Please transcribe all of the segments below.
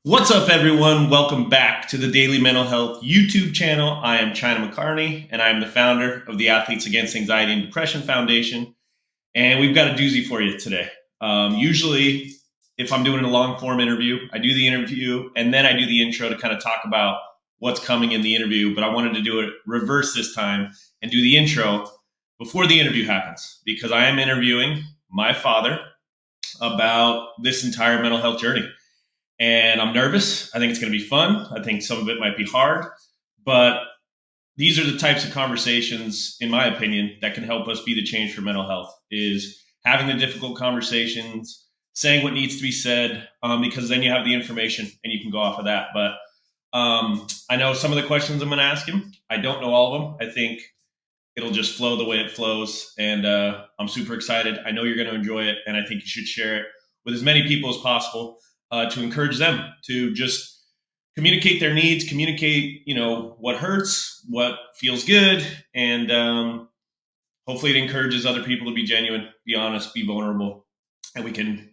What's up, everyone? Welcome back to the Daily Mental Health YouTube channel. I am China McCarney, and I am the founder of the Athletes Against Anxiety and Depression Foundation. And we've got a doozy for you today. Usually, if I'm doing a long form interview, I do the interview and then I do the intro to kind of talk about what's coming in the interview. But I wanted to do it reverse this time and do the intro before the interview happens, because I am interviewing my father about this entire mental health journey. And I'm nervous. I think it's going to be fun. I think some of it might be hard, but these are the types of conversations, in my opinion, that can help us be the change for mental health, is having the difficult conversations, saying what needs to be said, because then you have the information and you can go off of that. But I know some of the questions I'm going to ask him. I don't know all of them. I think it'll just flow the way it flows. And I'm super excited. I know you're going to enjoy it. And I think you should share it with as many people as possible. To encourage them to just communicate their needs, communicate, what hurts, what feels good. And hopefully it encourages other people to be genuine, be honest, be vulnerable, and we can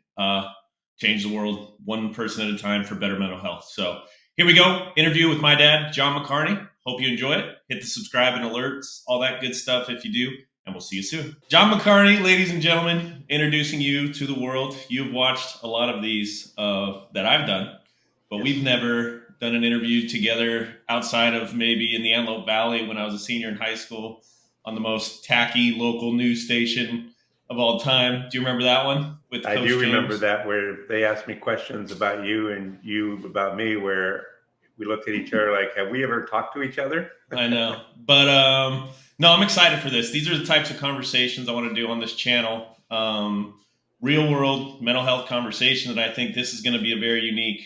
change the world one person at a time for better mental health. So here we go. Interview with my dad, John McCarney. Hope you enjoy it. Hit the subscribe and alerts, all that good stuff if you do. And we'll see you soon. John McCarney, ladies and gentlemen, introducing you to the world. You've watched a lot of these that I've done, but we've never done an interview together outside of maybe in the Antelope Valley when I was a senior in high school on the most tacky local news station of all time. Do you remember that one? With I Coach do James? remember that, where they asked me questions about you and you about me, where we looked at each other like, have we ever talked to each other? I know. But no, I'm excited for this. These are the types of conversations I want to do on this channel. Real world mental health conversation that I think this is going to be a very unique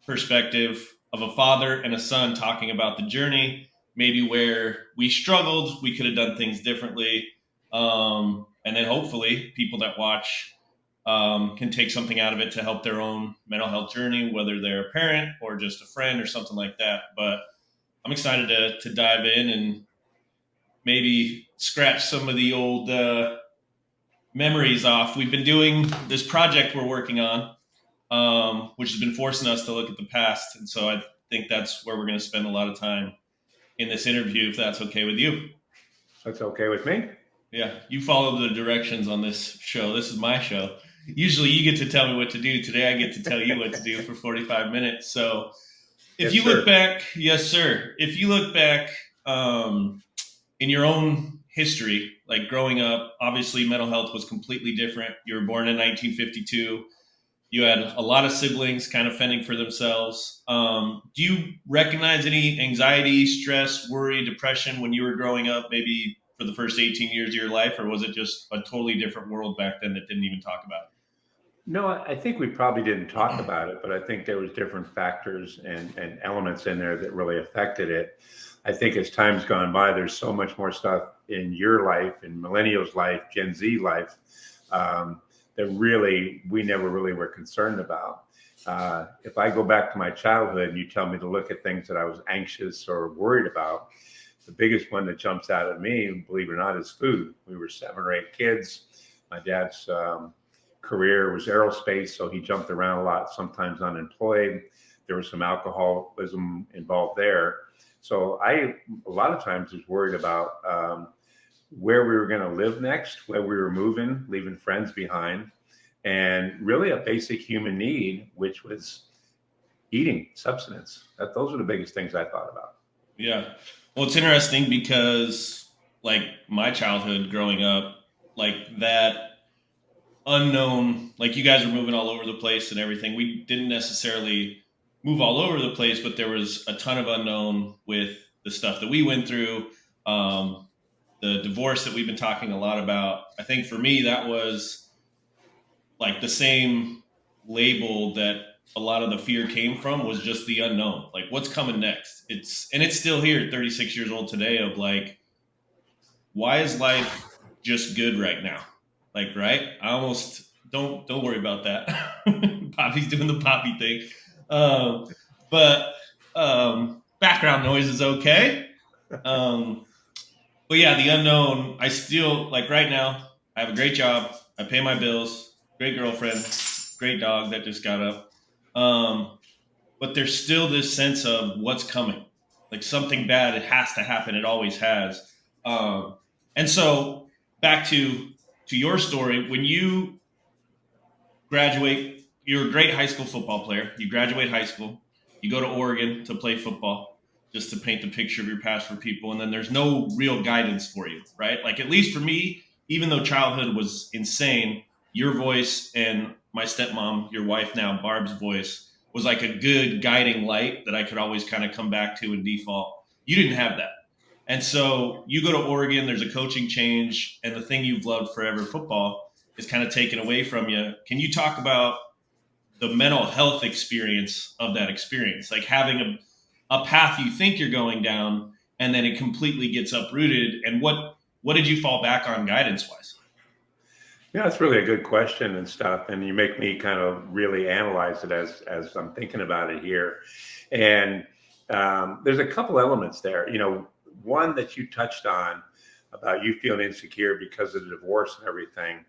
perspective of a father and a son talking about the journey, maybe where we struggled, we could have done things differently. And then hopefully people that watch can take something out of it to help their own mental health journey, whether they're a parent or just a friend or something like that. But I'm excited to dive in and maybe scratch some of the old memories off. We've been doing this project we're working on, which has been forcing us to look at the past. And so I think that's where we're going to spend a lot of time in this interview, if that's okay with you. That's okay with me. Yeah, you follow the directions on this show. This is my show. Usually you get to tell me what to do. Today I get to tell you what to do for 45 minutes. So if Yes, you sir. look back, yes, sir. If you look back in your own history, like growing up, obviously mental health was completely different. You were born in 1952. You had a lot of siblings kind of fending for themselves. Do you recognize any anxiety, stress, worry, depression when you were growing up, maybe for the first 18 years of your life, or was it just a totally different world back then that didn't even talk about it? No, I think we probably didn't talk about it, but I think there was different factors and elements in there that really affected it. I think as time's gone by, there's so much more stuff in your life, in millennials' life, Gen Z life, that really we never really were concerned about. If I go back to my childhood and you tell me to look at things that I was anxious or worried about, the biggest one that jumps out at me, believe it or not, is food. We were 7 or 8 kids. My dad's career was aerospace, so he jumped around a lot, sometimes unemployed. There was some alcoholism involved there. So I, a lot of times, was worried about where we were going to live next, where we were moving, leaving friends behind, and really a basic human need, which was eating, substance. Those are the biggest things I thought about. Yeah. Well, it's interesting because, like, my childhood growing up, like that unknown, like you guys were moving all over the place and everything. We didn't necessarily move all over the place, but there was a ton of unknown with the stuff that we went through. The divorce that we've been talking a lot about. I think for me, that was like the same label that a lot of the fear came from, was just the unknown. Like, what's coming next? It's still here, 36 years old today, of like, why is life just good right now? Like, right? I almost don't worry about that. Poppy's doing the Poppy thing. But background noise is okay. But yeah, the unknown, I still, like right now, I have a great job. I pay my bills, great girlfriend, great dog that just got up. But but there's still this sense of what's coming. Like something bad, it has to happen. It always has. And so back to your story, when you graduate, you're a great high school football player. You graduate high school, you go to Oregon to play football, just to paint the picture of your past for people. And then there's no real guidance for you, right? Like, at least for me, even though childhood was insane, your voice and my stepmom, your wife now, Barb's voice, was like a good guiding light that I could always kind of come back to and default. You didn't have that. And so you go to Oregon, there's a coaching change, and the thing you've loved forever, football, is kind of taken away from you. Can you talk about the mental health experience of that experience? Like having a path you think you're going down, and then it completely gets uprooted. And what did you fall back on guidance wise? Yeah, that's really a good question and stuff. And you make me kind of really analyze it as I'm thinking about it here. And there's a couple elements there. One that you touched on about you feeling insecure because of the divorce and everything.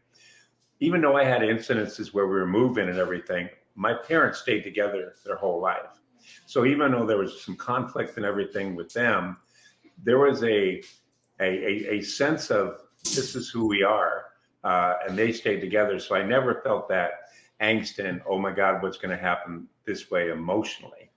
Even though I had incidences where we were moving and everything, my parents stayed together their whole life. So even though there was some conflict and everything with them, there was a sense of this is who we are, and they stayed together. So I never felt that angst and, oh my God, what's going to happen this way emotionally.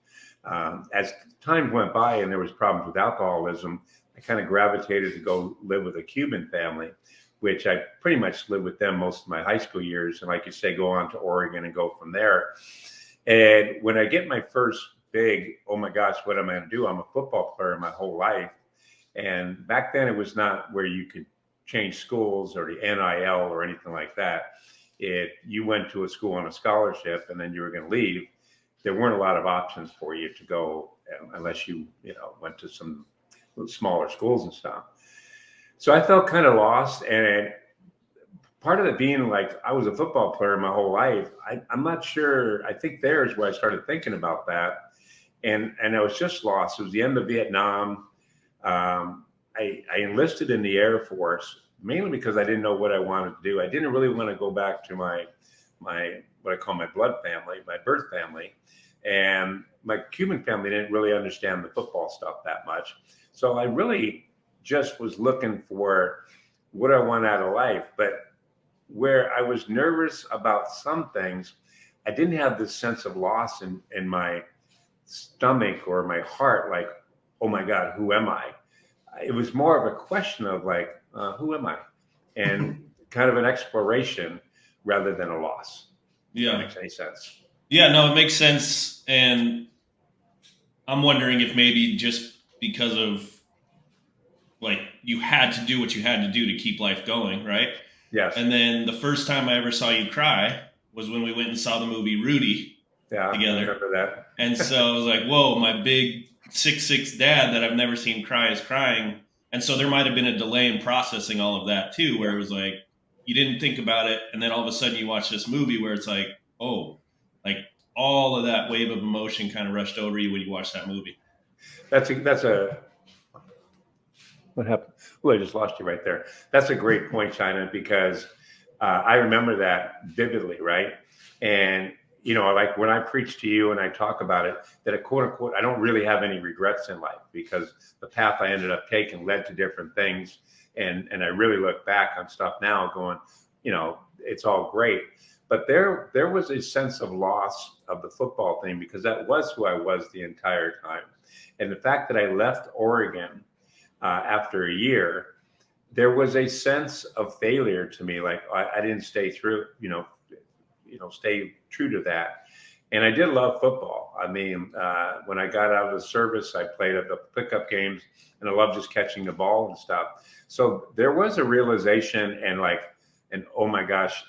As time went by and there was problems with alcoholism, I kind of gravitated to go live with a Cuban family, which I pretty much lived with them most of my high school years. And like you say, go on to Oregon and go from there. And when I get my first big, oh my gosh, what am I going to do? I'm a football player my whole life. And back then it was not where you could change schools or the NIL or anything like that. If you went to a school on a scholarship and then you were going to leave, there weren't a lot of options for you to go unless you went to some smaller schools and stuff. So I felt kind of lost. And part of it being like I was a football player my whole life, I'm not sure. I think there's where I started thinking about that. And I was just lost. It was the end of Vietnam. I enlisted in the Air Force mainly because I didn't know what I wanted to do. I didn't really want to go back to my what I call my blood family, my birth family. And my Cuban family didn't really understand the football stuff that much. So I really just was looking for what I want out of life. But where I was nervous about some things, I didn't have this sense of loss in my stomach or my heart, like, oh my God, who am I? It was more of a question of like, who am I? And kind of an exploration rather than a loss. Yeah. If that makes any sense. Yeah, no, it makes sense. And I'm wondering if maybe just because of like you had to do what you had to do to keep life going, right? Yes. And then the first time I ever saw you cry was when we went and saw the movie Rudy together. I remember that. And so I was like, whoa, my big 6'6" dad that I've never seen cry is crying. And so there might have been a delay in processing all of that too, where it was like, you didn't think about it. And then all of a sudden you watch this movie where it's like, oh, like all of that wave of emotion kind of rushed over you when you watched that movie. That's a what happened? Oh, I just lost you right there. That's a great point, China, because I remember that vividly, right? And like when I preach to you and I talk about it, that a quote unquote, I don't really have any regrets in life because the path I ended up taking led to different things. And I really look back on stuff now going, it's all great. But there was a sense of loss of the football thing because that was who I was the entire time. And the fact that I left Oregon after a year, there was a sense of failure to me. Like I didn't stay through, stay true to that. And I did love football. I mean, when I got out of the service, I played at the pickup games and I loved just catching the ball and stuff. So there was a realization and oh my gosh,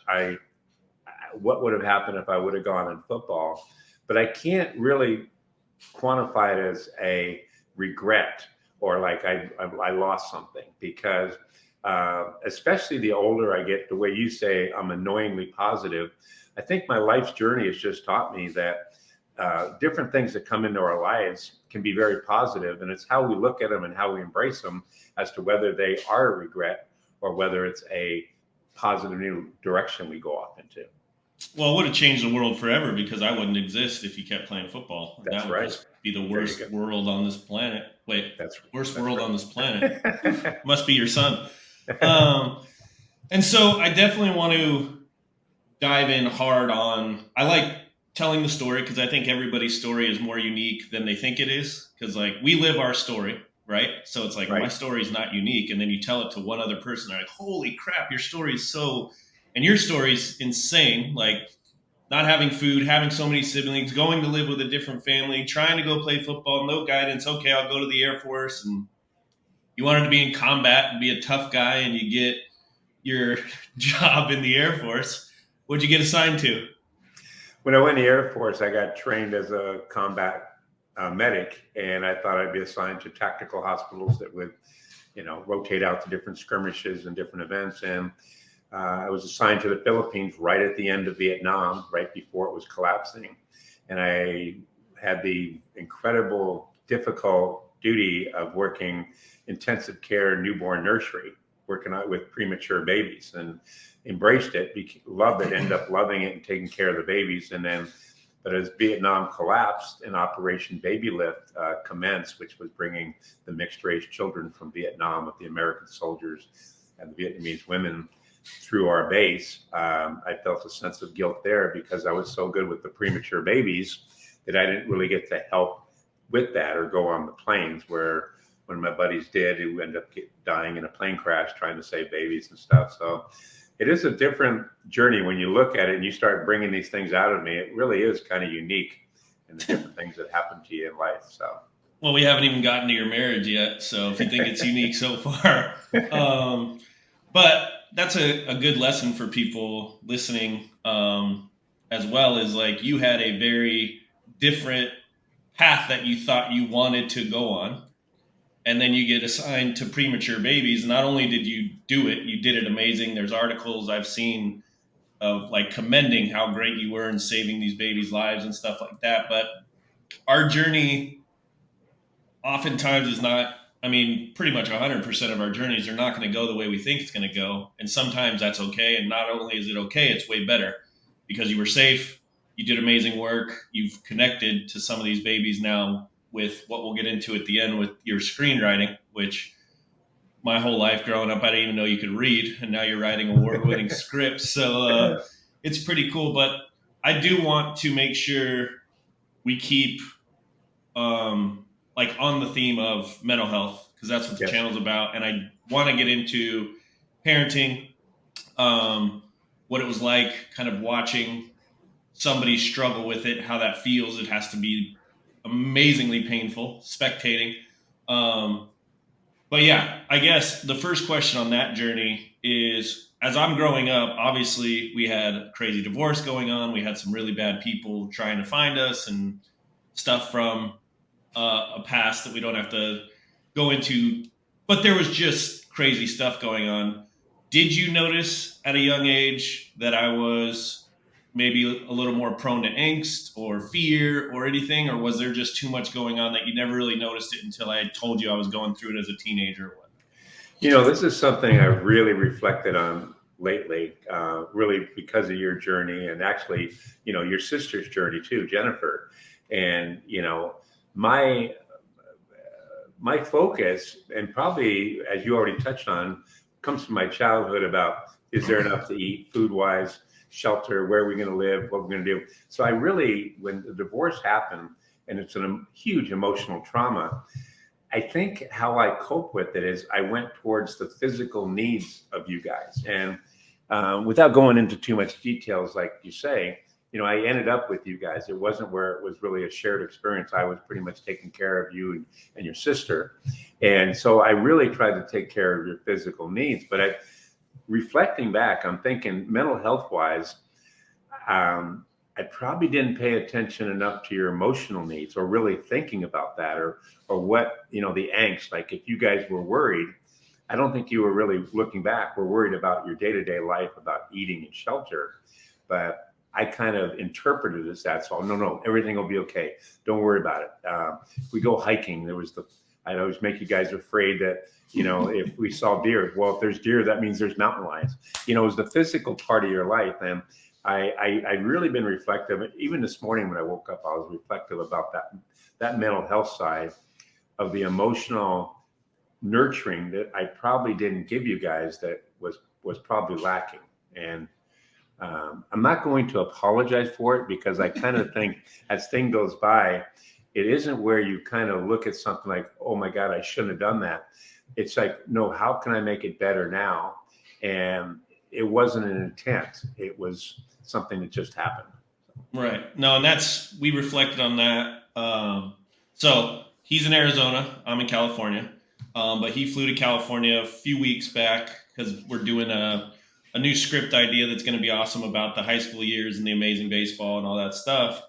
what would have happened if I would have gone in football? But I can't really quantify it as a regret or like I lost something because especially the older I get, the way you say I'm annoyingly positive, I think my life's journey has just taught me that different things that come into our lives can be very positive, and it's how we look at them and how we embrace them as to whether they are a regret or whether it's a positive new direction we go off into. Well, it would have changed the world forever because I wouldn't exist if you kept playing football. And that That's would right. just be the There you worst go. world on this planet. Wait, That's worst that's world on this planet. right. Must be your son. Um, and so I definitely want to dive in hard on. I like telling the story because I think everybody's story is more unique than they think it is. Because like we live our story, right? So it's like my Right. story is not unique, and then you tell it to one other person, they're like, "Holy crap, your story is so," and your story's insane. Like not having food, having so many siblings, going to live with a different family, trying to go play football, no guidance. Okay, I'll go to the Air Force, and you wanted to be in combat and be a tough guy, and you get your job in the Air Force. What'd you get assigned to? When I went in the Air Force, I got trained as a combat medic, and I thought I'd be assigned to tactical hospitals that would, rotate out to different skirmishes and different events. And I was assigned to the Philippines right at the end of Vietnam, right before it was collapsing. And I had the incredible, difficult duty of working intensive care newborn nursery, working out with premature babies, and embraced it, loved it, ended up loving it and taking care of the babies. And then, but as Vietnam collapsed and Operation Baby Lift commenced, which was bringing the mixed race children from Vietnam with the American soldiers and the Vietnamese women through our base, I felt a sense of guilt there because I was so good with the premature babies that I didn't really get to help with that or go on the planes where when my buddies did, who ended up dying in a plane crash trying to save babies and stuff. So it is a different journey when you look at it and you start bringing these things out of me. It really is kind of unique in the different things that happen to you in life. So, Well, we haven't even gotten to your marriage yet, so if you think it's unique so far, but that's a good lesson for people listening, as well. Is like you had a very different path that you thought you wanted to go on, and then you get assigned to premature babies. Not only did you do it, you did it amazing. There's articles I've seen of like commending how great you were in saving these babies' lives and stuff like that. But our journey oftentimes is not, I mean, pretty much 100% of our journeys are not going to go the way we think it's going to go. And sometimes that's okay. And not only is it okay, it's way better because you were safe, you did amazing work, you've connected to some of these babies now with what we'll get into at the end with your screenwriting, which my whole life growing up, I didn't even know you could read. And now you're writing award-winning scripts. So it's pretty cool. But I do want to make sure we keep like on the theme of mental health because that's what the yes. channel's about. And I want to get into parenting, what it was like kind of watching somebody struggle with it, how that feels. It has to be amazingly painful spectating. But yeah, I guess the first question on that journey is as I'm growing up, obviously we had a crazy divorce going on. We had some really bad people trying to find us and stuff from a past that we don't have to go into. But there was just crazy stuff going on. Did you notice at a young age that I was maybe a little more prone to angst or fear or anything? Or was there just too much going on that you never really noticed it until I told you I was going through it as a teenager or what? This is something I've really reflected on lately, really because of your journey and actually, your sister's journey too, Jennifer. And, my my focus, and probably as you already touched on, comes from my childhood about is there enough to eat food wise, shelter, where are we going to live, what we're going to do. So I really, when the divorce happened, and it's a huge emotional trauma, I think how I cope with it is I went towards the physical needs of you guys. And without going into too much details, like you say, I ended up with you guys. It wasn't where it was really a shared experience. I was pretty much taking care of you and your sister. And so I really tried to take care of your physical needs. But reflecting back, I'm thinking mental health wise, I probably didn't pay attention enough to your emotional needs or really thinking about that or what, the angst. Like if you guys were worried, I don't think you were really looking back. We're worried about your day-to-day life, about eating and shelter. But I kind of interpreted it as that. So no, everything will be okay. Don't worry about it. If we go hiking, I'd always make you guys afraid that, if we saw deer, well, if there's deer, that means there's mountain lions. It was the physical part of your life. And I really been reflective. Even this morning when I woke up, I was reflective about that mental health side of the emotional nurturing that I probably didn't give you guys, that was probably lacking. And I'm not going to apologize for it, because I kind of think as thing goes by, it isn't where you kind of look at something like, oh my God, I shouldn't have done that. It's like, no, how can I make it better now? And it wasn't an intent. It was something that just happened. Right. No, and we reflected on that. So he's in Arizona. I'm in California. But he flew to California a few weeks back because we're doing a new script idea that's going to be awesome about the high school years and the amazing baseball and all that stuff.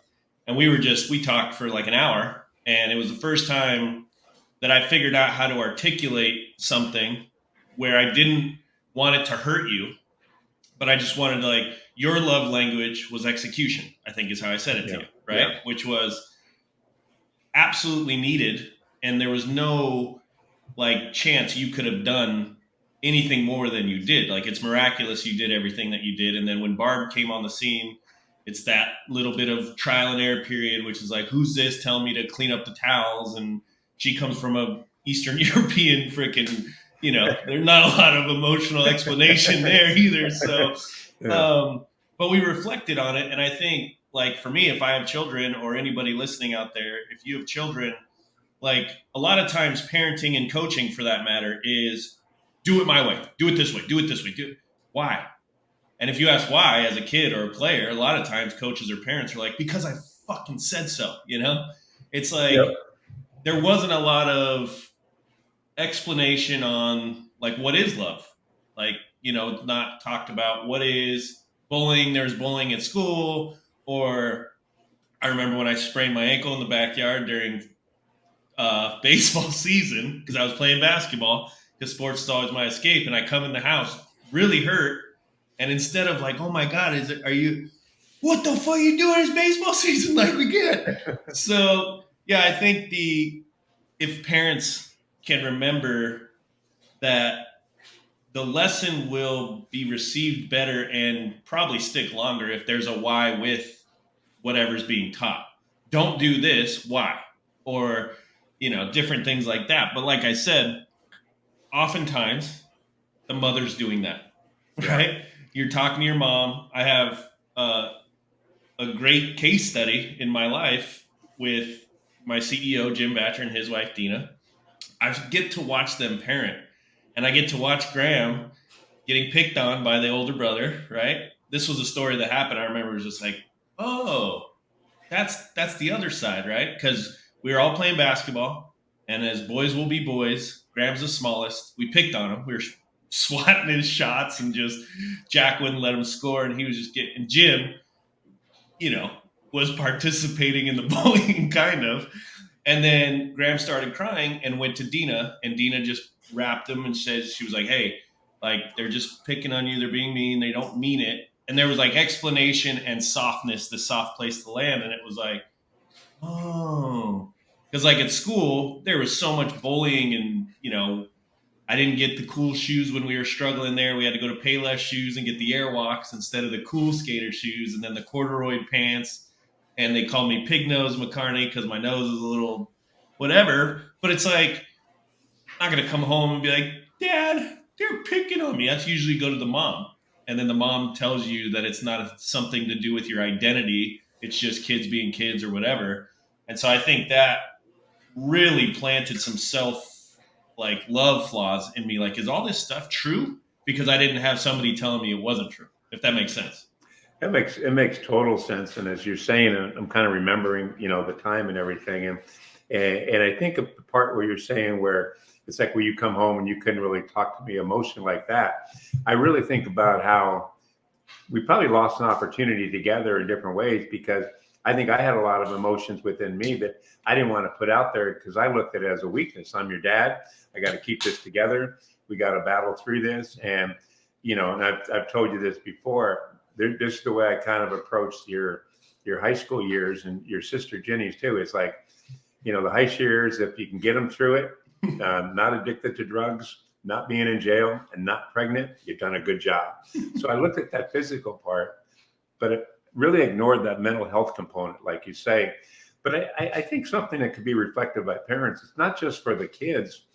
And we talked for like an hour, and it was the first time that I figured out how to articulate something where I didn't want it to hurt you, but I just wanted to, like, your love language was execution, I think is how I said it to you, right? Yeah. Which was absolutely needed. And there was no like chance you could have done anything more than you did. Like, it's miraculous you did everything that you did. And then when Barb came on the scene, it's that little bit of trial and error period, which is like, who's this telling me to clean up the towels? And she comes from a Eastern European freaking, there's not a lot of emotional explanation there either. So, Yeah. but we reflected on it. And I think, like, for me, if I have children, or anybody listening out there, if you have children, like, a lot of times parenting and coaching for that matter is do it my way, do it this way, do it this way, do it. Why? And if you ask why as a kid or a player, a lot of times coaches or parents are like, because I fucking said so, It's like, Yep. there wasn't a lot of explanation on, like, what is love? Like, not talked about what is bullying. There's bullying at school. Or I remember when I sprained my ankle in the backyard during baseball season because I was playing basketball, because sports is always my escape. And I come in the house really hurt. And instead of like, oh my God, what the fuck are you doing? It's baseball season. Like, we get. So, yeah, I think if parents can remember that, the lesson will be received better and probably stick longer if there's a why with whatever's being taught. Don't do this, why? Or, different things like that. But like I said, oftentimes the mother's doing that, Yeah. right? You're talking to your mom. I have a great case study in my life with my CEO, Jim Batcher, and his wife, Dina. I get to watch them parent, and I get to watch Graham getting picked on by the older brother, right? This was a story that happened. I remember it was just like, oh, that's the other side, right? Because we were all playing basketball, and as boys will be boys, Graham's the smallest. We picked on him. We were swatting his shots, and just Jack wouldn't let him score, and he was just getting. Jim, was participating in the bullying, kind of. And then Graham started crying and went to Dina, and Dina just wrapped him and said, she was like, hey, like, they're just picking on you. They're being mean. They don't mean it. And there was like explanation and softness, the soft place to land. And it was like, oh, because like at school, there was so much bullying, and, I didn't get the cool shoes when we were struggling there. We had to go to Payless shoes and get the Airwalks instead of the cool skater shoes, and then the corduroy pants. And they called me Pig Nose McCarney because my nose is a little whatever. But it's like, I'm not going to come home and be like, Dad, they're picking on me. That's usually go to the mom. And then the mom tells you that it's not something to do with your identity. It's just kids being kids or whatever. And so I think that really planted some like love flaws in me. Like, is all this stuff true? Because I didn't have somebody telling me it wasn't true, if that makes sense. It makes total sense. And as you're saying, I'm kind of remembering, the time and everything. And I think of the part where you're saying where it's like where you come home and you couldn't really talk to me emotionally like that. I really think about how we probably lost an opportunity together in different ways, because I think I had a lot of emotions within me that I didn't want to put out there, because I looked at it as a weakness. I'm your dad. I got to keep this together. We got to battle through this. And, and I've told you this before. This is the way I kind of approached your high school years, and your sister Jenny's too. It's like, the high school years, if you can get them through it, not addicted to drugs, not being in jail, and not pregnant, you've done a good job. So I looked at that physical part, but it really ignored that mental health component, like you say. But I think something that could be reflected by parents, it's not just for the kids,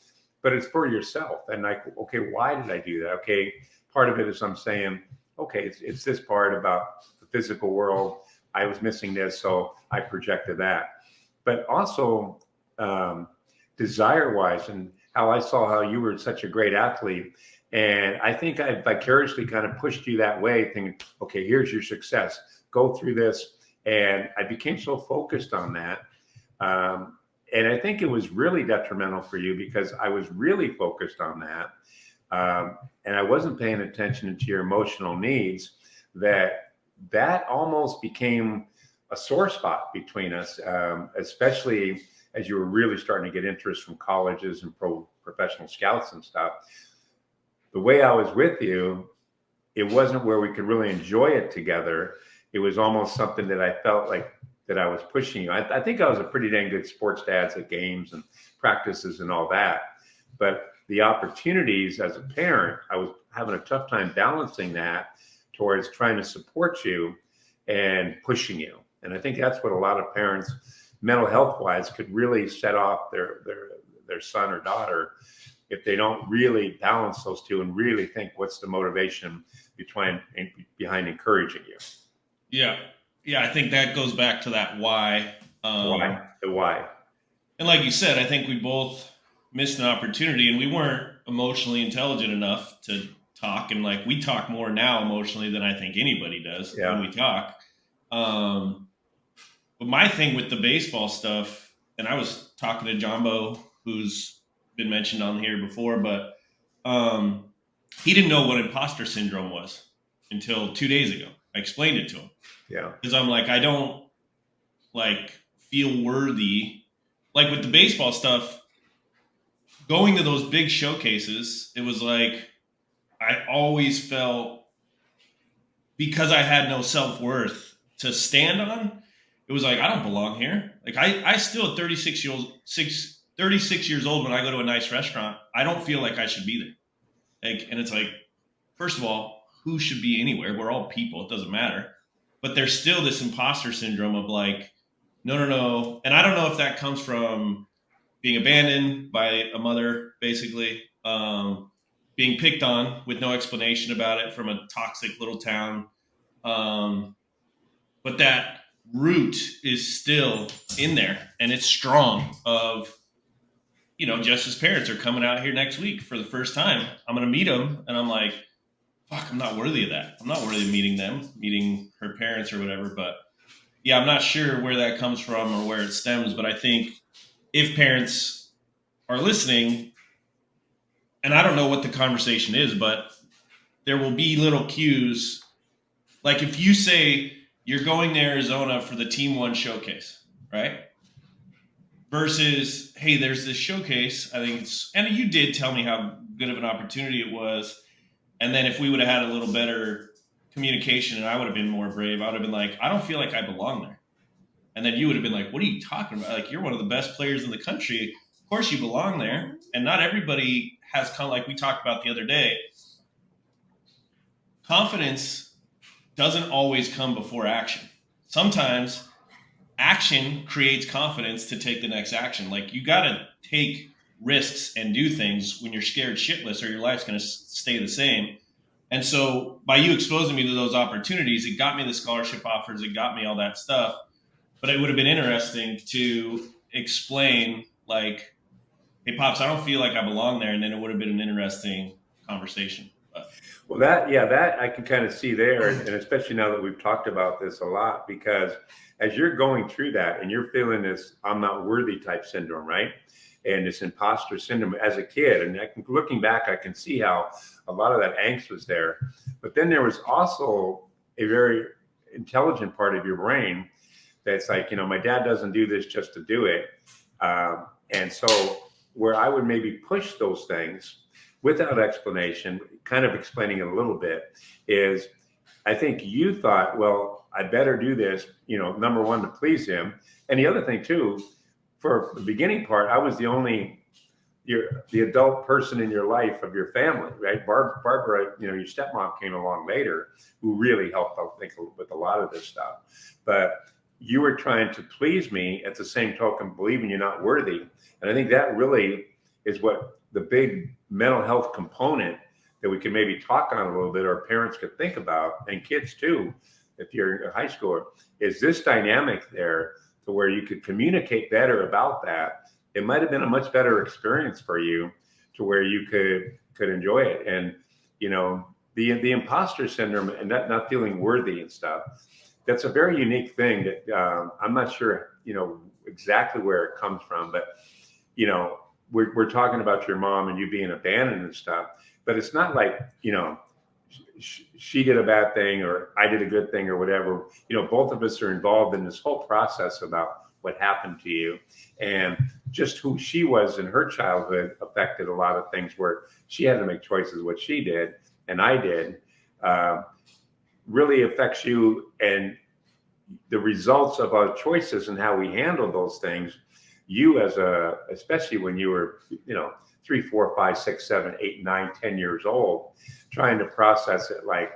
but it's for yourself. And like, okay, why did I do that? Okay, part of it is I'm saying, okay, it's this part about the physical world. I was missing this, so I projected that. But also desire-wise, and how I saw how you were such a great athlete. And I think I vicariously kind of pushed you that way, thinking, okay, here's your success. Go through this. And I became so focused on that. And I think it was really detrimental for you because I was really focused on that. And I wasn't paying attention to your emotional needs, that almost became a sore spot between us, especially as you were really starting to get interest from colleges and professional scouts and stuff. The way I was with you, it wasn't where we could really enjoy it together. It was almost something that I felt like that I was pushing you. I think I was a pretty dang good sports dad at games and practices and all that. But the opportunities as a parent, I was having a tough time balancing that towards trying to support you and pushing you. And I think that's what a lot of parents, mental health wise, could really set off their son or daughter if they don't really balance those two and really think what's the motivation behind encouraging you. Yeah. Yeah. I think that goes back to that why. Why? The why. And like you said, I think we both missed an opportunity and we weren't emotionally intelligent enough to talk. And like we talk more now emotionally than I think anybody does when we talk. But my thing with the baseball stuff, and I was talking to Jumbo, who's been mentioned on here before, but he didn't know what imposter syndrome was until 2 days ago. I explained it to him. Yeah. Because I'm like, I don't like feel worthy. Like with the baseball stuff, going to those big showcases, it was like I always felt because I had no self-worth to stand on, it was like, I don't belong here. Like I still at 36 years old, when I go to a nice restaurant, I don't feel like I should be there. Like, and it's like, first of all, who should be anywhere? We're all people. It doesn't matter. But there's still this imposter syndrome of like, no. And I don't know if that comes from being abandoned by a mother, basically, being picked on with no explanation about it from a toxic little town. But that root is still in there and it's strong of, Jess's parents are coming out here next week for the first time. I'm going to meet them. And I'm like, fuck, I'm not worthy of that. I'm not worthy of meeting her parents or whatever. But yeah, I'm not sure where that comes from or where it stems. But I think if parents are listening, and I don't know what the conversation is, but there will be little cues. Like if you say you're going to Arizona for the Team One showcase, right? Versus, hey, there's this showcase. I think and you did tell me how good of an opportunity it was. And then if we would have had a little better communication and I would have been more brave, I would have been like, I don't feel like I belong there. And then you would have been like, what are you talking about? Like, you're one of the best players in the country. Of course you belong there. And not everybody has kind of like we talked about the other day. Confidence doesn't always come before action. Sometimes action creates confidence to take the next action. Like you got to take risks and do things when you're scared shitless or your life's going to stay the same. And so by you exposing me to those opportunities, it got me the scholarship offers. It got me all that stuff. But it would have been interesting to explain like, hey, Pops, I don't feel like I belong there. And then it would have been an interesting conversation. But. Well, that I can kind of see there. And especially now that we've talked about this a lot, because as you're going through that and you're feeling this I'm not worthy type syndrome, right? And this imposter syndrome as a kid. And looking back, I can see how a lot of that angst was there. But then there was also a very intelligent part of your brain that's like, my dad doesn't do this just to do it. And so where I would maybe push those things without explanation, kind of explaining it a little bit, is I think you thought, well, I better do this, number one, to please him. And the other thing too, for the beginning part, I was the only the adult person in your life of your family, right? Barbara, your stepmom came along later, who really helped, I think, with a lot of this stuff. But you were trying to please me at the same token, believing you're not worthy. And I think that really is what the big mental health component that we can maybe talk on a little bit, or parents could think about, and kids too, if you're a high schooler, is this dynamic there to where you could communicate better about that. It might have been a much better experience for you to where you could enjoy it. And, the imposter syndrome and not feeling worthy and stuff, that's a very unique thing that I'm not sure, exactly where it comes from, but, we're talking about your mom and you being abandoned and stuff, but it's not like, she did a bad thing or I did a good thing or whatever. Both of us are involved in this whole process about what happened to you, and just who she was in her childhood affected a lot of things where she had to make choices. What she did and I did really affects you, and the results of our choices and how we handle those things. You especially when you were 3, 4, 5, 6, 7, 8, 9, 10 years old, trying to process it like,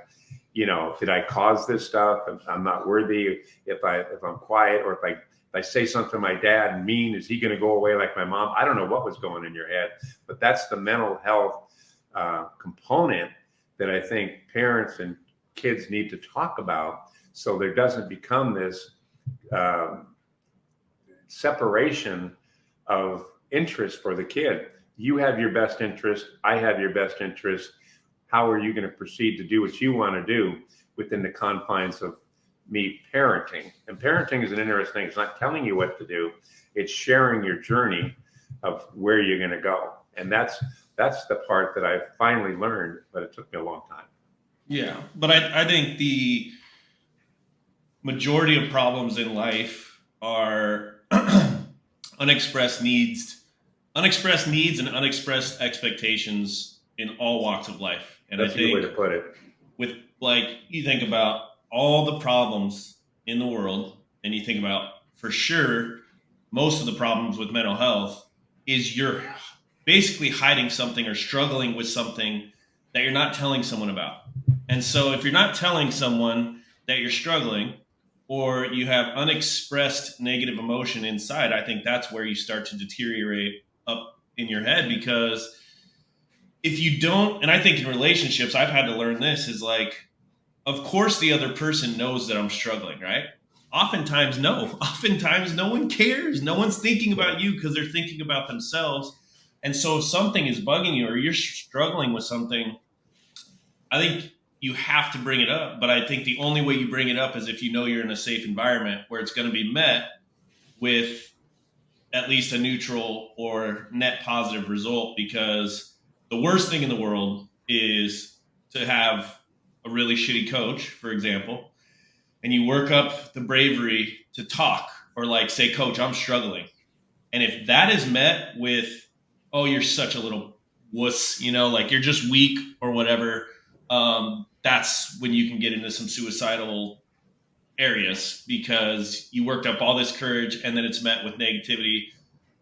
did I cause this stuff? I'm not worthy. If I'm quiet, or if I say something to my dad mean, is he going to go away like my mom? I don't know what was going in your head, but that's the mental health component that I think parents and kids need to talk about, so there doesn't become this separation of interest for the kid. You have your best interest. I have your best interest. How are you going to proceed to do what you want to do within the confines of me parenting? And parenting is an interesting thing. It's not telling you what to do. It's sharing your journey of where you're going to go. And that's the part that I finally learned, but it took me a long time. Yeah. But I think the majority of problems in life are unexpressed needs and unexpressed expectations in all walks of life. And that's I think a good way to put it. With, like, you think about all the problems in the world, and you think about, for sure, most of the problems with mental health is you're basically hiding something or struggling with something that you're not telling someone about. And so if you're not telling someone that you're struggling, or you have unexpressed negative emotion inside, I think that's where you start to deteriorate up in your head. Because if you don't, and I think in relationships, I've had to learn this, is like, of course the other person knows that I'm struggling, right? Oftentimes no one cares. No one's thinking about you because they're thinking about themselves. And so if something is bugging you or you're struggling with something, I think you have to bring it up. But I think the only way you bring it up is if you know you're in a safe environment where it's going to be met with at least a neutral or net positive result. Because the worst thing in the world is to have a really shitty coach, for example, and you work up the bravery to talk or like say, Coach, I'm struggling. And if that is met with, oh, you're such a little wuss, like you're just weak or whatever, that's when you can get into some suicidal areas, because you worked up all this courage and then it's met with negativity.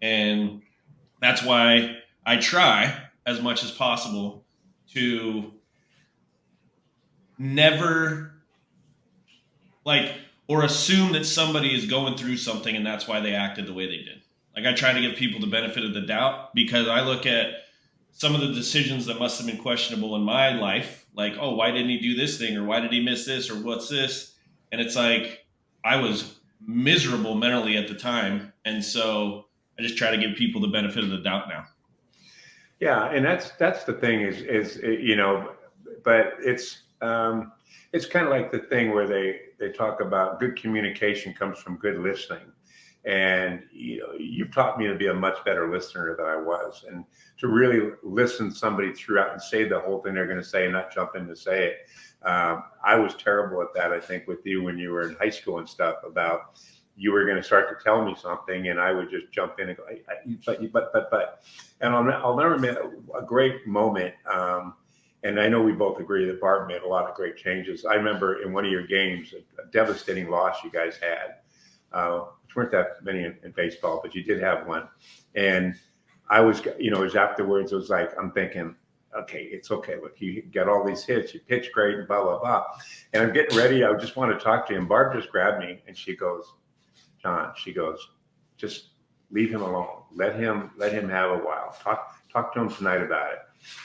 And that's why I try as much as possible to never or assume that somebody is going through something and that's why they acted the way they did. Like, I try to give people the benefit of the doubt, because I look at some of the decisions that must have been questionable in my life, like, oh, why didn't he do this thing, or why did he miss this, or what's this? And it's like, I was miserable mentally at the time. And so I just try to give people the benefit of the doubt now. Yeah. And that's the thing is, but it's kind of like the thing where they talk about good communication comes from good listening. And, you've taught me to be a much better listener than I was, and to really listen to somebody throughout and say the whole thing they're going to say and not jump in to say it. I was terrible at that, I think, with you when you were in high school and stuff, about you were going to start to tell me something and I would just jump in and go, but. And I'll never miss a great moment. And I know we both agree that Barb made a lot of great changes. I remember in one of your games, a devastating loss you guys had, which weren't that many in baseball, but you did have one. And I was, as afterwards, it was like, I'm thinking, okay, it's okay. Look, you got all these hits, you pitch great, and blah, blah, blah. And I'm getting ready. I just want to talk to him. Barb just grabbed me and she goes, John, she goes, just leave him alone. Let him have a while. Talk to him tonight about it.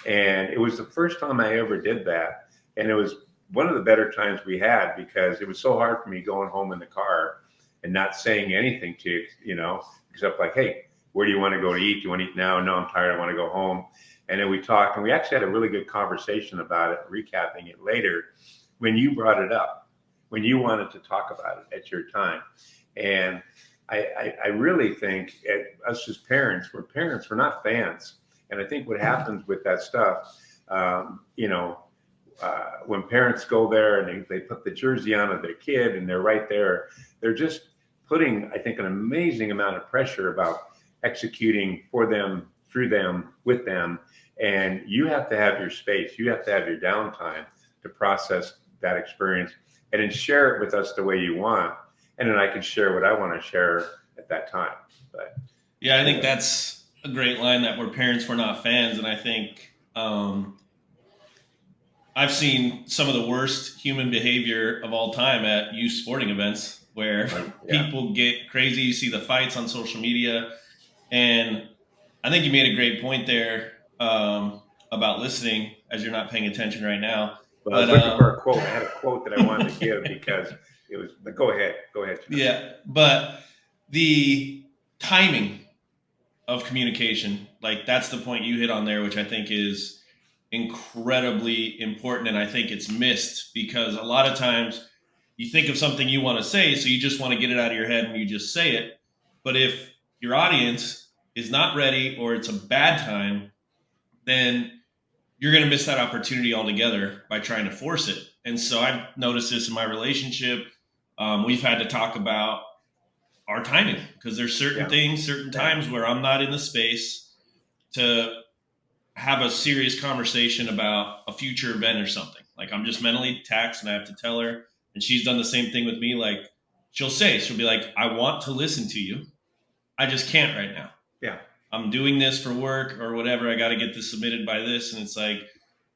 And it was the first time I ever did that. And it was one of the better times we had, because it was so hard for me going home in the car and not saying anything to you, except like, hey, where do you want to go to eat? Do you want to eat now? No, I'm tired. I want to go home. And then we talked, and we actually had a really good conversation about it, recapping it later when you brought it up, when you wanted to talk about it at your time. And I really think us as parents, we're not fans. And I think what happens with that stuff, when parents go there and they put the jersey on of their kid and they're right there, they're just putting, I think, an amazing amount of pressure about executing for them, through them, with them. And you have to have your space. You have to have your downtime to process that experience and then share it with us the way you want. And then I can share what I want to share at that time. But yeah, I think that's a great line, that we're parents, we're not fans. And I think I've seen some of the worst human behavior of all time at youth sporting events, where people get crazy. You see the fights on social media. And I think you made a great point there about listening, as you're not paying attention right now. Well, I was looking for a quote. I had a quote that I wanted to give because it was, but go ahead. Yeah, but the timing of communication, like that's the point you hit on there, which I think is incredibly important. And I think it's missed, because a lot of times you think of something you want to say, so you just want to get it out of your head and you just say it. But if your audience is not ready, or it's a bad time, then you're going to miss that opportunity altogether by trying to force it. And so I've noticed this in my relationship. We've had to talk about our timing, because there's certain things, certain times where I'm not in the space to have a serious conversation about a future event or something. Like, I'm just mentally taxed and I have to tell her. And she's done the same thing with me. Like, she'll be like, I want to listen to you, I just can't right now. Yeah. I'm doing this for work or whatever. I got to get this submitted by this. And it's like,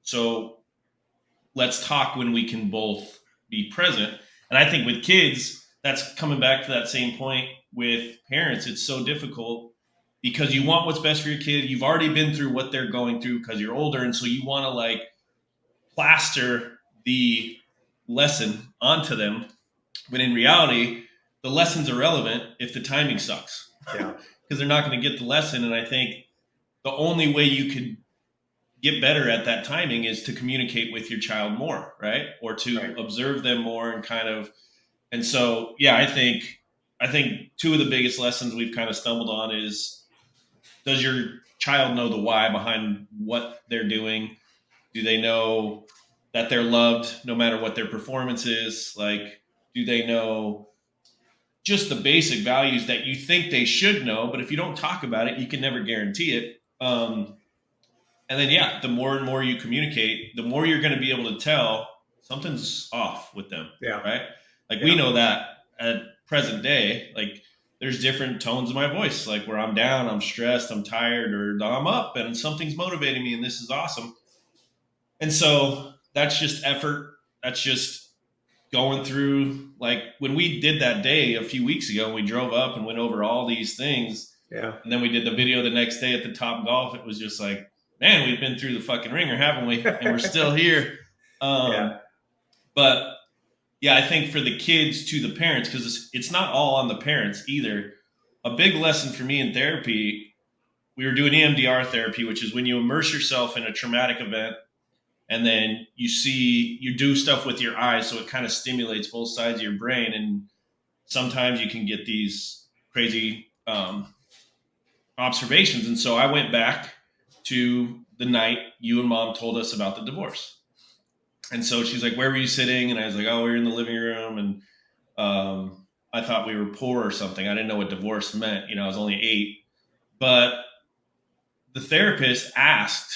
so let's talk when we can both be present. And I think with kids, that's coming back to that same point with parents. It's so difficult because you want what's best for your kid. You've already been through what they're going through because you're older. And so you want to like plaster the lesson onto them. But in reality, the lesson's irrelevant if the timing sucks. Yeah. Because they're not going to get the lesson. And I think the only way you could get better at that timing is to communicate with your child more, right? Or to observe them more and kind of. And so, yeah, I think two of the biggest lessons we've kind of stumbled on is, does your child know the why behind what they're doing? Do they know that they're loved no matter what their performance is? Like, do they know just the basic values that you think they should know, but if you don't talk about it, you can never guarantee it. And then, yeah, the more and more you communicate, the more you're going to be able to tell something's off with them. Yeah. Right. Like we know that at present day, like there's different tones in my voice, like where I'm down, I'm stressed, I'm tired, or I'm up and something's motivating me and this is awesome. And so that's just effort. That's just going through, like when we did that day a few weeks ago, we drove up and went over all these things. Yeah. And then we did the video the next day at the Top Golf. It was just like, man, we've been through the fucking ringer, haven't we? And we're still here. But yeah, I think for the kids to the parents, because it's not all on the parents either. A big lesson for me in therapy, we were doing EMDR therapy, which is when you immerse yourself in a traumatic event and then you do stuff with your eyes. So it kind of stimulates both sides of your brain. And sometimes you can get these crazy observations. And so I went back to the night you and mom told us about the divorce. And so she's like, where were you sitting? And I was like, oh, we were in the living room. And I thought we were poor or something. I didn't know what divorce meant. I was only 8. But the therapist asked,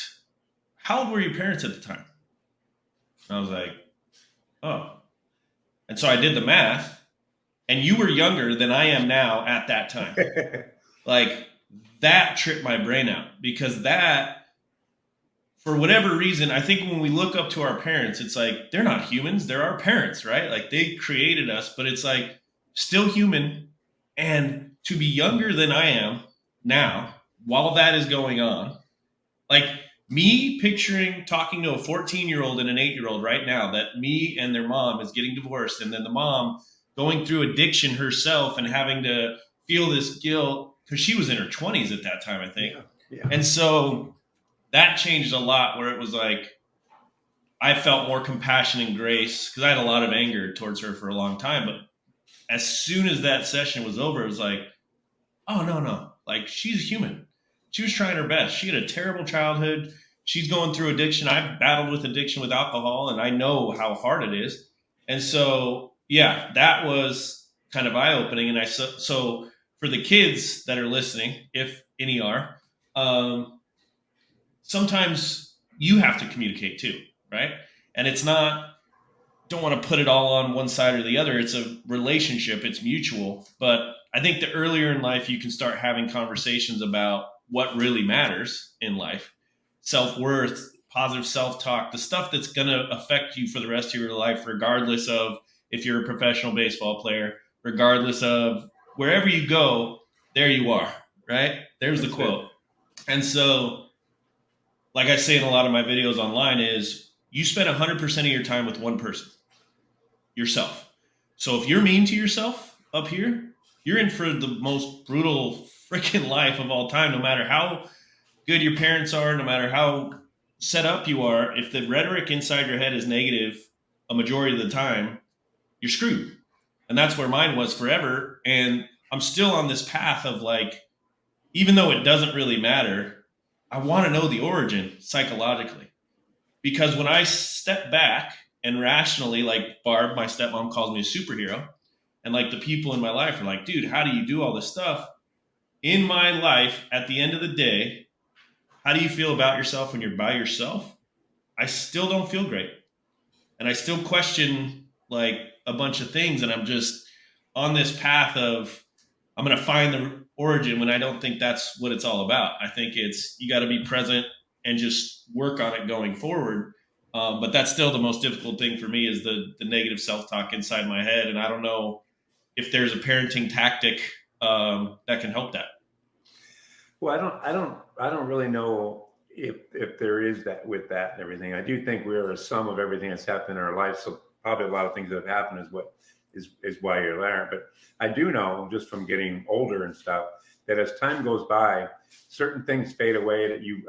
how old were your parents at the time? And I was like, oh. And so I did the math. And you were younger than I am now at that time. Like that tripped my brain out, because that, for whatever reason, I think when we look up to our parents, it's like, they're not humans, they're our parents, right? Like, they created us, but it's like, still human. And to be younger than I am now, while that is going on, like, me picturing talking to a 14-year-old and an 8-year-old right now, that me and their mom is getting divorced, and then the mom going through addiction herself and having to feel this guilt because she was in her 20s at that time, I think. Yeah. And so that changed a lot, where it was like, I felt more compassion and grace, because I had a lot of anger towards her for a long time. But as soon as that session was over, it was like, oh, no. Like, she's human. She was trying her best. She had a terrible childhood. She's going through addiction. I battled with addiction with alcohol, and I know how hard it is. And so, yeah, that was kind of eye opening. And so for the kids that are listening, if any are, sometimes you have to communicate too, right? And it's not, don't want to put it all on one side or the other. It's a relationship, it's mutual. But I think the earlier in life you can start having conversations about what really matters in life, self-worth, positive self-talk, the stuff that's going to affect you for the rest of your life, regardless of if you're a professional baseball player, regardless of wherever you go, there you are, right? There's the quote. And so, like I say in a lot of my videos online, is you spend 100% of your time with one person, yourself. So if you're mean to yourself up here, you're in for the most brutal freaking life of all time. No matter how good your parents are, no matter how set up you are, if the rhetoric inside your head is negative a majority of the time, you're screwed. And that's where mine was forever. And I'm still on this path of, like, even though it doesn't really matter, I want to know the origin psychologically. Because when I step back and rationally, like Barb, my stepmom, calls me a superhero, and like the people in my life are like, dude, how do you do all this stuff? In my life, at the end of the day, how do you feel about yourself when you're by yourself? I still don't feel great. And I still question, like, a bunch of things. And I'm just on this path of, I'm going to find the origin, when I don't think that's what it's all about. I think it's, you got to be present and just work on it going forward. But that's still the most difficult thing for me, is the negative self-talk inside my head. And I don't know if there's a parenting tactic that can help that. Well, I don't really know if there is that with that and everything. I do think we are a sum of everything that's happened in our life. So probably a lot of things that have happened is what is why you're there. But I do know, just from getting older and stuff, that as time goes by, certain things fade away that you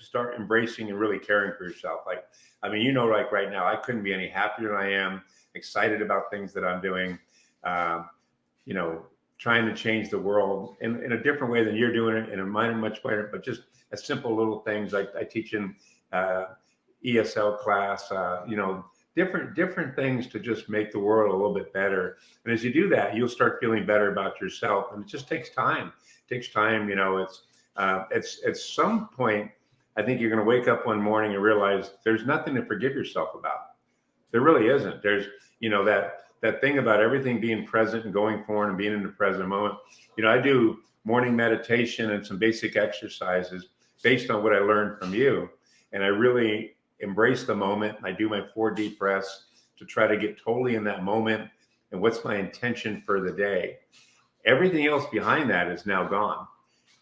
start embracing and really caring for yourself. Like, I mean, like right now, I couldn't be any happier than I am, excited about things that I'm doing, trying to change the world in a different way than you're doing it, in a minor, much better, but just a simple little things. Like I teach in ESL class, different things to just make the world a little bit better. And as you do that, you'll start feeling better about yourself. And it just takes time. It takes time. It's at some point, I think you're going to wake up one morning and realize there's nothing to forgive yourself about. There really isn't. There's, that thing about everything being present and going forward and being in the present moment. I do morning meditation and some basic exercises based on what I learned from you. And I really embrace the moment. I do my 4 deep breaths to try to get totally in that moment. And what's my intention for the day? Everything else behind that is now gone.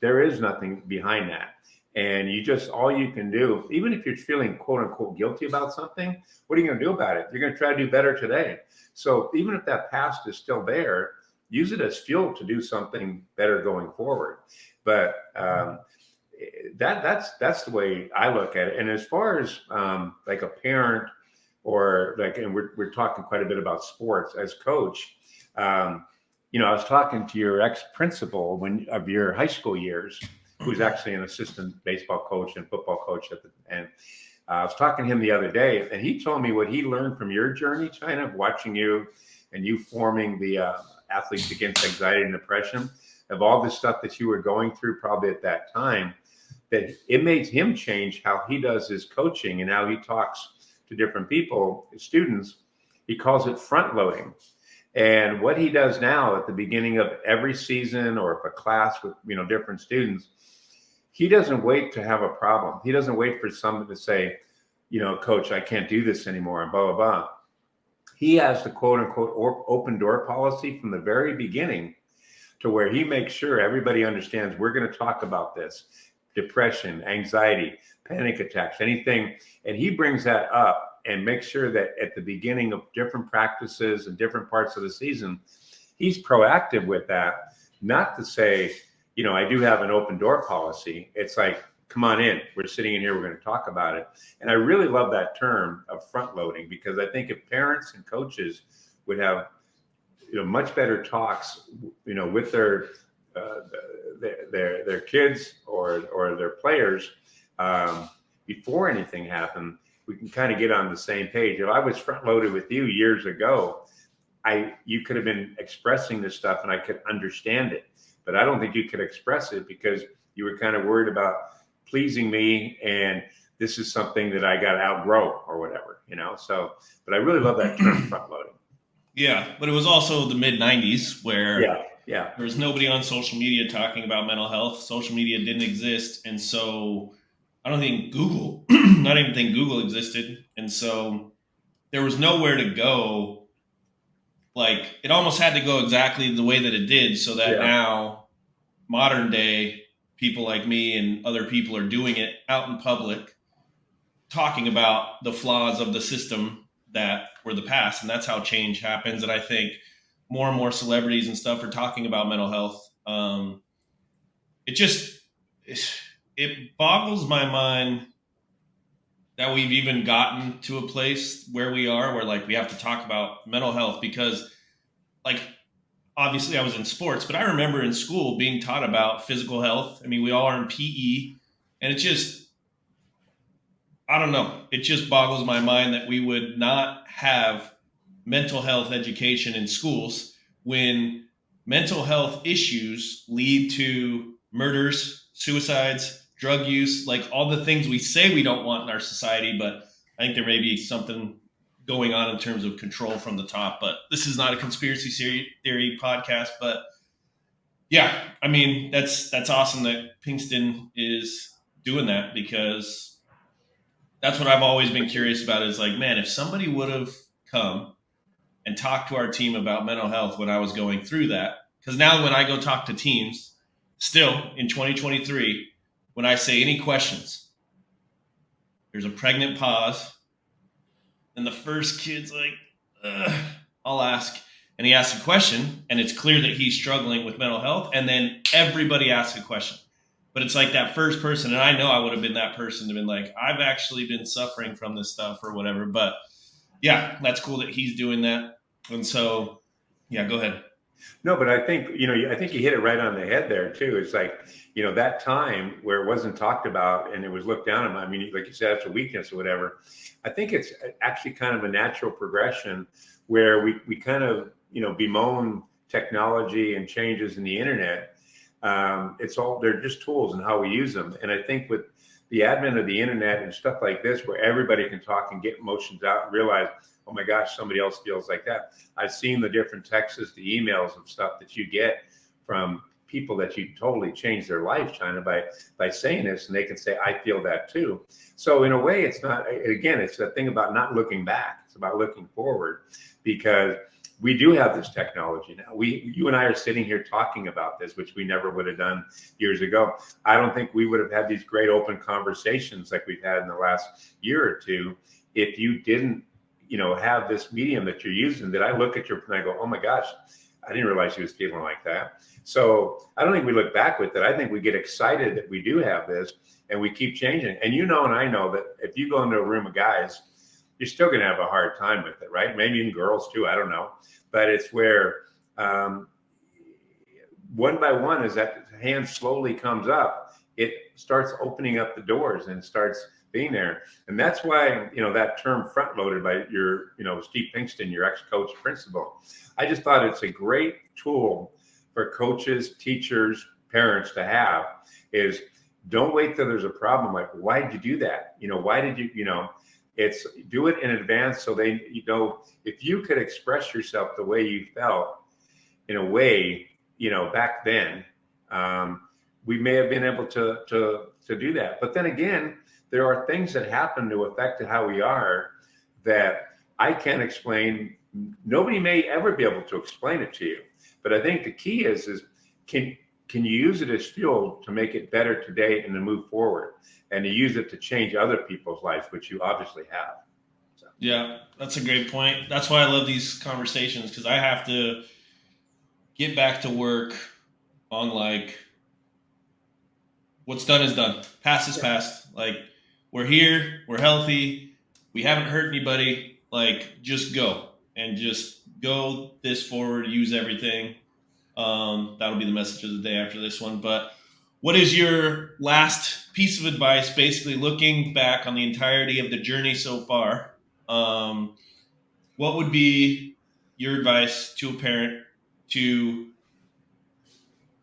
There is nothing behind that. And all you can do, even if you're feeling quote unquote guilty about something, what are you going to do about it? You're going to try to do better today. So even if that past is still there, use it as fuel to do something better going forward. But that's the way I look at it. And as far as like a parent, or like, and we're talking quite a bit about sports as coach, I was talking to your ex-principal of your high school years, who's actually an assistant baseball coach and football coach and I was talking to him the other day, and he told me what he learned from your journey, China, of watching you and you forming the Athletes Against Anxiety and Depression, of all the stuff that you were going through probably at that time, that it made him change how he does his coaching and how he talks to different people, students. He calls it front loading. And what he does now at the beginning of every season, or if a class with, different students, he doesn't wait to have a problem. He doesn't wait for someone to say, coach, I can't do this anymore, and blah, blah, blah. He has the quote unquote open door policy from the very beginning, to where he makes sure everybody understands we're going to talk about this: depression, anxiety, panic attacks, anything. And he brings that up and makes sure that at the beginning of different practices and different parts of the season, he's proactive with that. Not to say, I do have an open door policy. It's like, come on in. We're sitting in here. We're going to talk about it. And I really love that term of front loading, because I think if parents and coaches would have, much better talks, with their kids or their players before anything happened, we can kind of get on the same page. If I was front loaded with you years ago, you could have been expressing this stuff and I could understand it, but I don't think you could express it because you were kind of worried about pleasing me, and this is something that I got to outgrow or whatever, So, but I really love that term, front loading. Yeah, but it was also the mid 90s where there was nobody on social media talking about mental health. Social media didn't exist. And so I don't think Google, not even think Google existed. And so there was nowhere to go. Like, it almost had to go exactly the way that it did, so that now modern day people like me and other people are doing it out in public, talking about the flaws of the system that were the past. And that's how change happens. And I think more and more celebrities and stuff are talking about mental health. It boggles my mind that we've even gotten to a place where we are, where like we have to talk about mental health, because like, obviously I was in sports, but I remember in school being taught about physical health. I mean, we all are in PE, and it just, I don't know. It just boggles my mind that we would not have mental health education in schools when mental health issues lead to murders, suicides, drug use, like all the things we say we don't want in our society. But I think there may be something going on in terms of control from the top. But this is not a conspiracy theory podcast. But yeah, I mean, that's awesome that Pinkston is doing that, because that's what I've always been curious about, is like, man, if somebody would have come and talked to our team about mental health when I was going through that. Because now when I go talk to teams, still in 2023, when I say any questions, there's a pregnant pause. And the first kid's like, I'll ask. And he asks a question, and it's clear that he's struggling with mental health. And then everybody asks a question. But it's like that first person, and I know I would have been that person to been like, I've actually been suffering from this stuff or whatever. But yeah, that's cool that he's doing that. And so, yeah, go ahead. No, but I think, I think you hit it right on the head there too. It's like, that time where it wasn't talked about and it was looked down on. I mean, like you said, it's a weakness or whatever. I think it's actually kind of a natural progression where we kind of, bemoan technology and changes in the internet. They're just tools and how we use them. And I think with the advent of the internet and stuff like this, where everybody can talk and get emotions out and realize, oh my gosh, somebody else feels like that. I've seen the different texts, the emails and stuff that you get from people that you totally change their life, China, by saying this, and they can say, I feel that too. So in a way, it's not, again, it's the thing about not looking back. It's about looking forward, because we do have this technology now. You and I are sitting here talking about this, which we never would have done years ago. I don't think we would have had these great open conversations like we've had in the last year or two if you didn't, have this medium that you're using. That I look at your and I go, oh my gosh, I didn't realize she was feeling like that. So I don't think we look back with it. I think we get excited that we do have this, and we keep changing. And and I know that if you go into a room of guys, you're still going to have a hard time with it, right? Maybe even girls too, I don't know. But it's where one by one, as that hand slowly comes up, it starts opening up the doors and starts being there. And that's why, that term front loaded by your, Steve Pinkston, your ex-coach principal, I just thought it's a great tool for coaches, teachers, parents to have, is don't wait till there's a problem. Like, why did you do that? Why did you, It's do it in advance so they, if you could express yourself the way you felt in a way, back then, we may have been able to do that. But then again, there are things that happen to affect how we are that I can't explain. Nobody may ever be able to explain it to you. But I think the key is can you use it as fuel to make it better today and to move forward, and to use it to change other people's lives, which you obviously have. So. Yeah, that's a great point. That's why I love these conversations, because I have to get back to work on like what's done is done. Past is past. Like, we're here, we're healthy, we haven't hurt anybody. Like, just go and just go this forward, use everything. That'll be the message of the day after this one. But what is your last piece of advice, basically looking back on the entirety of the journey so far? What would be your advice to a parent to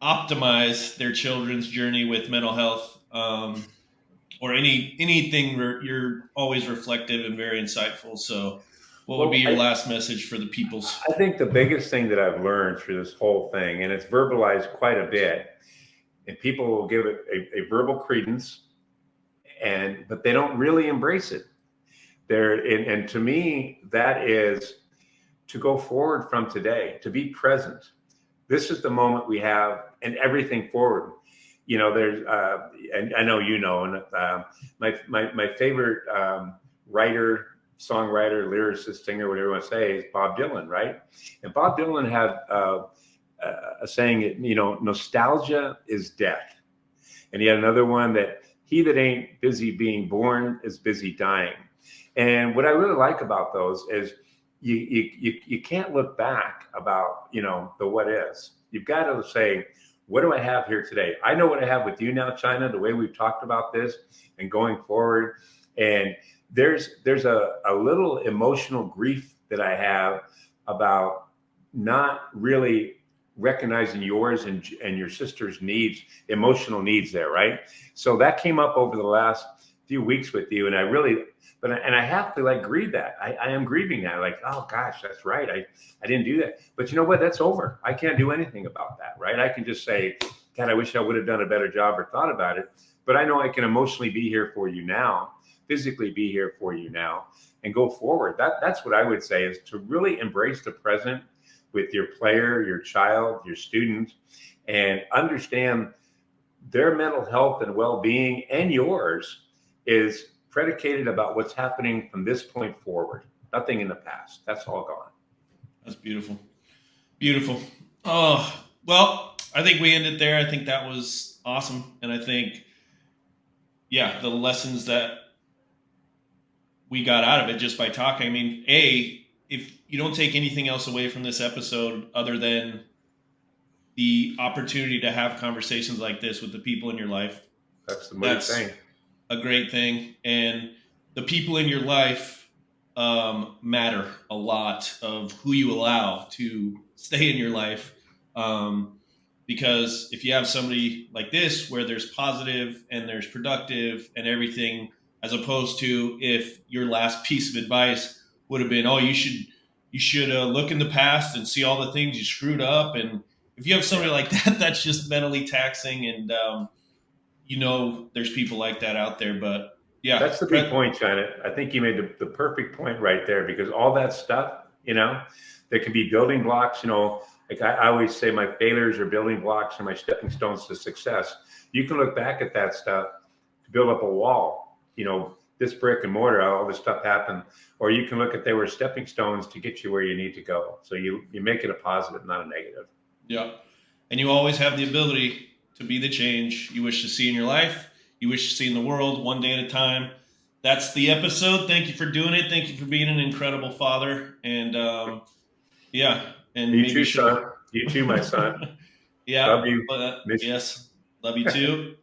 optimize their children's journey with mental health, or anything where you're always reflective and very insightful? So what would be your last message for the peoples? I think the biggest thing that I've learned through this whole thing, and it's verbalized quite a bit, and people will give it a verbal credence, but they don't really embrace it. And to me, that is to go forward from today, to be present. This is the moment we have, and everything forward. There's, and I know and my favorite writer, songwriter, lyricist, singer, whatever you want to say, is Bob Dylan, right? And Bob Dylan had a saying, nostalgia is death. And he had another one that he that ain't busy being born is busy dying. And what I really like about those is you can't look back about, the what is. You've got to say, what do I have here today? I know what I have with you now, China, the way we've talked about this and going forward. And there's a little emotional grief that I have about not really recognizing yours and your sister's needs, emotional needs there, right? So that came up over the last few weeks with you, and I have to grieve that. I am grieving that, like, oh gosh, that's right. I didn't do that. But you know what? That's over. I can't do anything about that, right? I can just say, God, I wish I would have done a better job or thought about it. But I know I can emotionally be here for you now, physically be here for you now, and go forward. That's what I would say, is to really embrace the present with your player, your child, your student, and understand their mental health and well-being and yours is predicated about what's happening from this point forward. Nothing in the past. That's all gone. That's beautiful. Beautiful. Oh, well, I think we ended there. I think that was awesome. And I think, the lessons that we got out of it just by talking. I mean, if you don't take anything else away from this episode other than the opportunity to have conversations like this with the people in your life, that's the main thing. A great thing. And the people in your life matter a lot of who you allow to stay in your life. Because if you have somebody like this where there's positive and there's productive and everything, as opposed to if your last piece of advice would have been, oh, you should look in the past and see all the things you screwed up. And if you have somebody like that, that's just mentally taxing. And there's people like that out there. But that's the big point, China. I think you made the perfect point right there, because all that stuff, there can be building blocks. Like I always say, my failures are building blocks and my stepping stones to success. You can look back at that stuff to build up a wall. This brick and mortar, all this stuff happened. Or you can look at they were stepping stones to get you where you need to go. So you make it a positive, not a negative. Yeah. And you always have the ability to be the change you wish to see in your life, you wish to see in the world, one day at a time. That's the episode. Thank you for doing it. Thank you for being an incredible father. And And you too, son. You too, my son. Yeah. Love you. Yes. Love you too.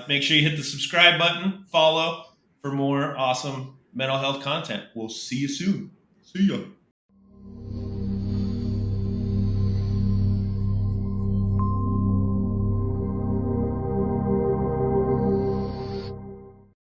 Make sure you hit the subscribe button, follow for more awesome mental health content. We'll see you soon. See ya.